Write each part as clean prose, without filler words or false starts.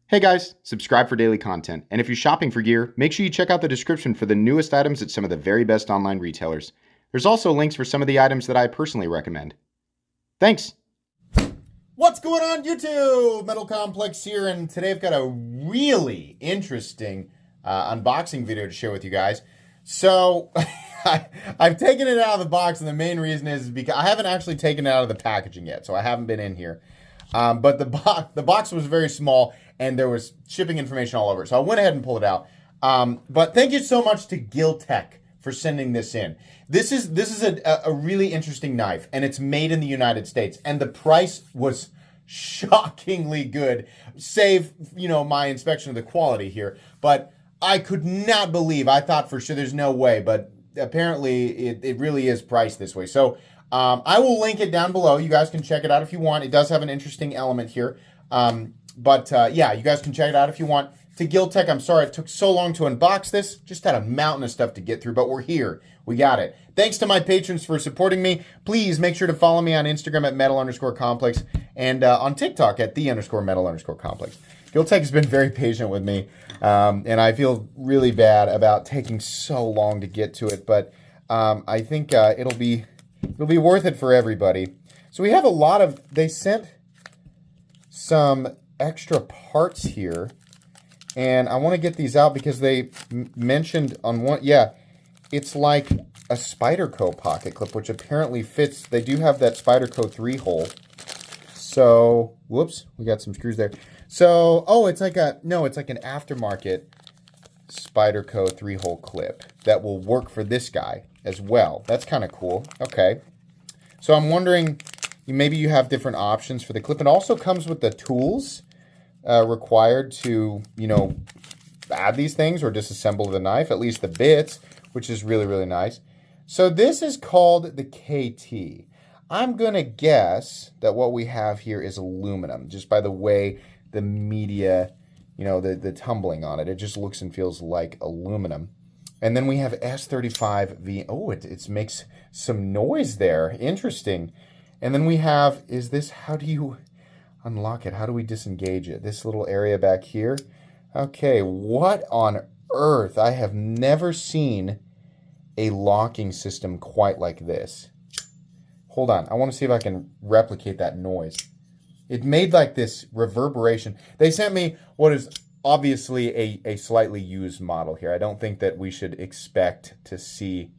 Hey guys, subscribe for daily content. And if you're shopping for gear, make sure you check out the description for the newest items at some of the very best online retailers. There's also links for some of the items that I personally recommend. Thanks! What's going on, YouTube? Metal Complex here, and today I've got a really interesting unboxing video to share with you guys. So, I've taken it out of the box, and the main reason is because I haven't actually taken it out of the packaging yet, so I haven't been in here. But the box was very small, and there was shipping information all over it, so I went ahead and pulled it out. But thank you so much to Gil Tek for sending this in. This is a really interesting knife, and it's made in the United States, and the price was shockingly good, save, my inspection of the quality here. But I could not believe, I thought for sure there's no way, but apparently it really is priced this way. So I will link it down below. You guys can check it out if you want. It does have an interesting element here. Yeah, you guys can check it out if you want. To Gil Tek, I'm sorry it took so long to unbox this. Just had a mountain of stuff to get through, but we're here. We got it. Thanks to my patrons for supporting me. Please make sure to follow me on Instagram at metal_complex and on TikTok at _metal_complex. Gil Tek has been very patient with me, and I feel really bad about taking so long to get to it, but I think it'll be worth it for everybody. So we have a lot of, they sent some extra parts here, and I want to get these out because they mentioned on one, yeah, it's like a Spyderco pocket clip, which apparently fits. They do have that Spyderco 3-hole. So, whoops, we got some screws there. So, oh, it's like an aftermarket Spyderco 3-hole clip that will work for this guy as well. That's kind of cool. Okay. So I'm wondering, maybe you have different options for the clip. It also comes with the tools required to, add these things or disassemble the knife, at least the bits, which is really, really nice. So this is called the KT. I'm going to guess that what we have here is aluminum, just by the way the media, the tumbling on it. It just looks and feels like aluminum. And then we have S35V. Oh, it makes some noise there. Interesting. And then we have, how do you unlock it? How do we disengage it? This little area back here. Okay, what on earth? I have never seen a locking system quite like this. Hold on, I want to see if I can replicate that noise. It made like this reverberation. They sent me what is obviously a slightly used model here. I don't think that we should expect to see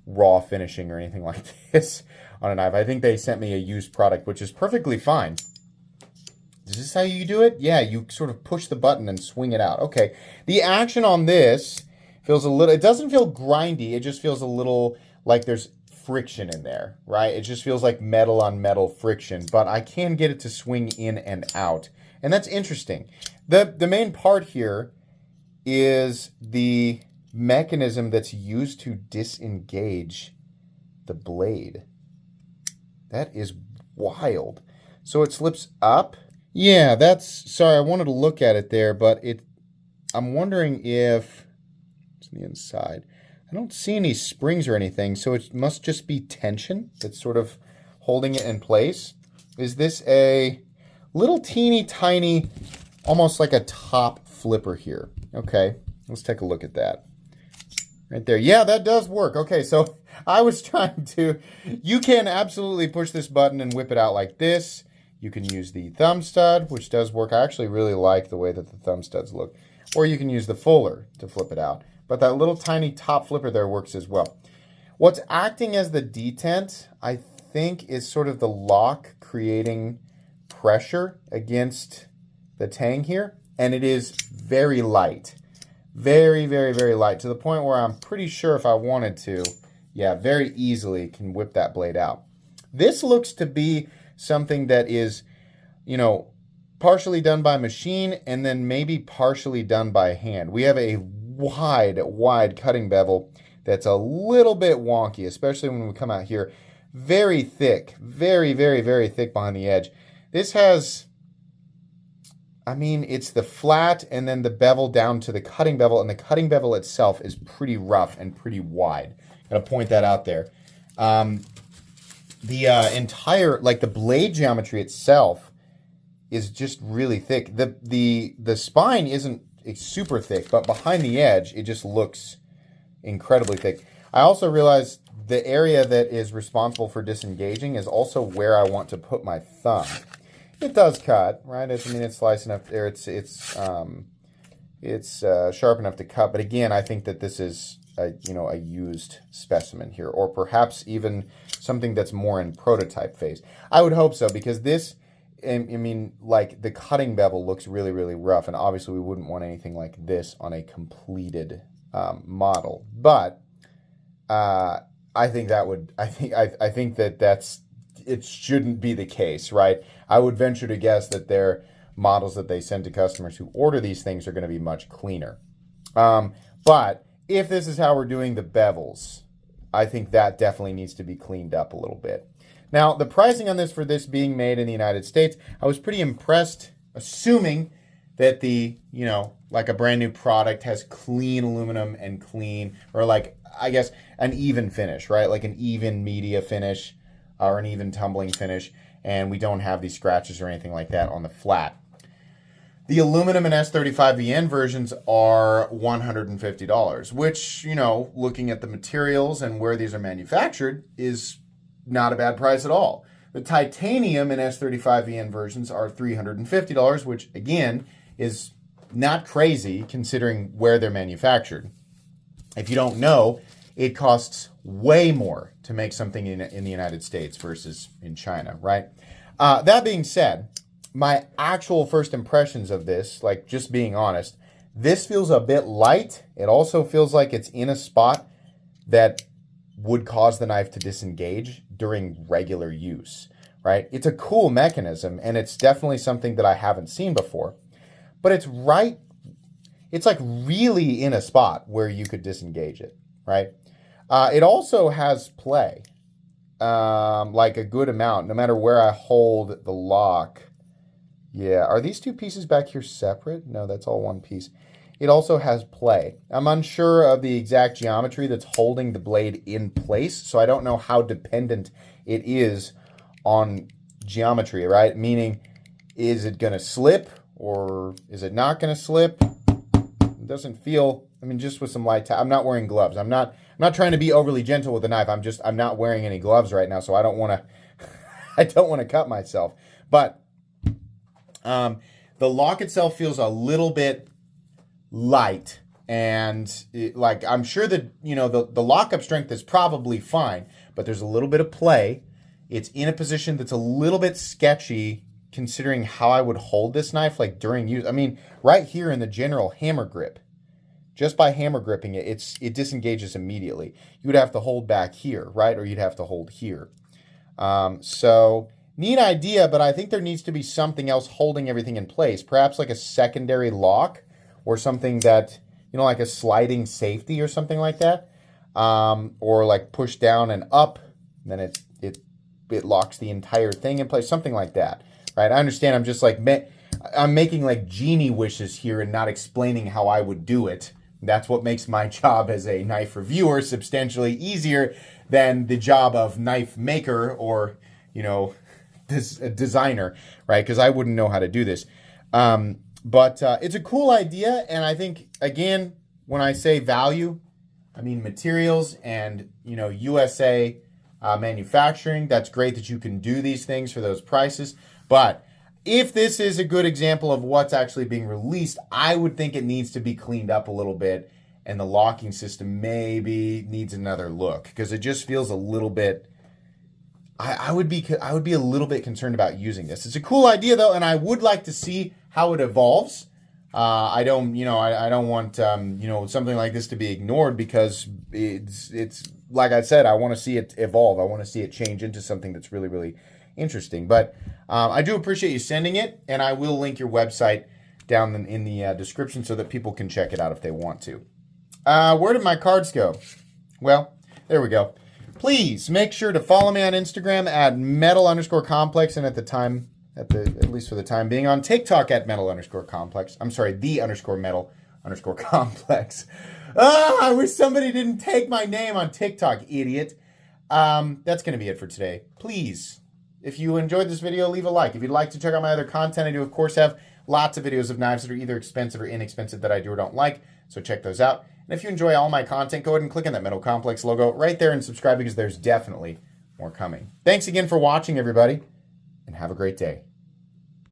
raw finishing or anything like this on a knife. I think they sent me a used product, which is perfectly fine. Is this how you do it? Yeah, you sort of push the button and swing it out. Okay, the action on this feels a little, it doesn't feel grindy, it just feels a little like there's friction in there, right? It just feels like metal on metal friction, but I can get it to swing in and out. And that's interesting. The main part here is the mechanism that's used to disengage the blade. That is wild. So it slips up. Yeah, sorry, I wanted to look at it there, but I'm wondering if it's on the inside. I don't see any springs or anything, so it must just be tension that's sort of holding it in place. Is this a little teeny tiny, almost like a top flipper here? Okay, let's take a look at that. Right there. Yeah, that does work. Okay, so I was trying to, you can absolutely push this button and whip it out like this. You can use the thumb stud, which does work. I actually really like the way that the thumb studs look. Or you can use the fuller to flip it out. But that little tiny top flipper there works as well. What's acting as the detent, I think, is sort of the lock creating pressure against the tang here. And it is very light. Very, very, very light. To the point where I'm pretty sure if I wanted to, yeah, very easily can whip that blade out. This looks to be something that is, partially done by machine and then maybe partially done by hand. We have a wide cutting bevel that's a little bit wonky, especially when we come out here. Very thick, very, very, very thick behind the edge. This has, it's the flat and then the bevel down to the cutting bevel, and the cutting bevel itself is pretty rough and pretty wide. I'm gonna point that out there. The entire, like the blade geometry itself is just really thick. The spine isn't super thick, but behind the edge, it just looks incredibly thick. I also realized the area that is responsible for disengaging is also where I want to put my thumb. It does cut, right? It's slice enough, or it's sharp enough to cut. But again, I think that this is a used specimen here, or perhaps even something that's more in prototype phase. I would hope so, because this, like the cutting bevel looks really, really rough, and obviously we wouldn't want anything like this on a completed model. But I think it shouldn't be the case, right? I would venture to guess that their models that they send to customers who order these things are going to be much cleaner. But if this is how we're doing the bevels, I think that definitely needs to be cleaned up a little bit. Now, the pricing on this, for this being made in the United States, I was pretty impressed, assuming that like a brand new product has clean aluminum and clean, or like, I guess, an even finish, right? Like an even media finish or an even tumbling finish, and we don't have these scratches or anything like that on the flat. The aluminum and S35VN versions are $150, which, looking at the materials and where these are manufactured, is not a bad price at all. The titanium and S35VN versions are $350, which, again, is not crazy considering where they're manufactured. If you don't know, it costs way more to make something in the United States versus in China, right? That being said, my actual first impressions of this, like just being honest, this feels a bit light. It also feels like it's in a spot that would cause the knife to disengage during regular use, right? It's a cool mechanism, and it's definitely something that I haven't seen before. But it's like really in a spot where you could disengage it, right? It also has play, like a good amount, no matter where I hold the lock. Yeah, are these two pieces back here separate? No, that's all one piece. It also has play. I'm unsure of the exact geometry that's holding the blade in place, so I don't know how dependent it is on geometry, right? Meaning, is it going to slip or is it not going to slip? It doesn't feel, just with some light I'm not wearing gloves. I'm not trying to be overly gentle with the knife. I'm not wearing any gloves right now, so I don't want to cut myself. But the lock itself feels a little bit light, and I'm sure that the lockup strength is probably fine, but there's a little bit of play. It's in a position that's a little bit sketchy considering how I would hold this knife like during use. Right here in the general hammer grip, just by hammer gripping it, it disengages immediately. You would have to hold back here, right? Or you'd have to hold here. So neat idea, but I think there needs to be something else holding everything in place. Perhaps like a secondary lock or something that, like a sliding safety or something like that. Or like push down and up, and then it locks the entire thing in place, something like that, right? I understand I'm just like, I'm making like genie wishes here and not explaining how I would do it. That's what makes my job as a knife reviewer substantially easier than the job of knife maker or, this designer, right? Because I wouldn't know how to do this. But it's a cool idea, and I think, again, when I say value, I mean materials and, USA manufacturing. That's great that you can do these things for those prices. But if this is a good example of what's actually being released, I would think it needs to be cleaned up a little bit, and the locking system maybe needs another look, because it just feels a little bit... I would be a little bit concerned about using this. It's a cool idea though, and I would like to see how it evolves. I don't want something like this to be ignored, because it's like I said, I want to see it evolve. I want to see it change into something that's really, really interesting. But I do appreciate you sending it, and I will link your website down in the description so that people can check it out if they want to. Where did my cards go? Well, there we go. Please make sure to follow me on Instagram at metal_complex, and at least for the time being, on TikTok at metal_complex. I'm sorry, the_metal_complex. I wish somebody didn't take my name on TikTok, idiot. That's going to be it for today. Please, If you enjoyed this video, leave a like. If you'd like to check out my other content, I do, of course, have lots of videos of knives that are either expensive or inexpensive that I do or don't like, so check those out. And if you enjoy all my content, go ahead and click on that Metal Complex logo right there and subscribe because there's definitely more coming. Thanks again for watching, everybody, and have a great day.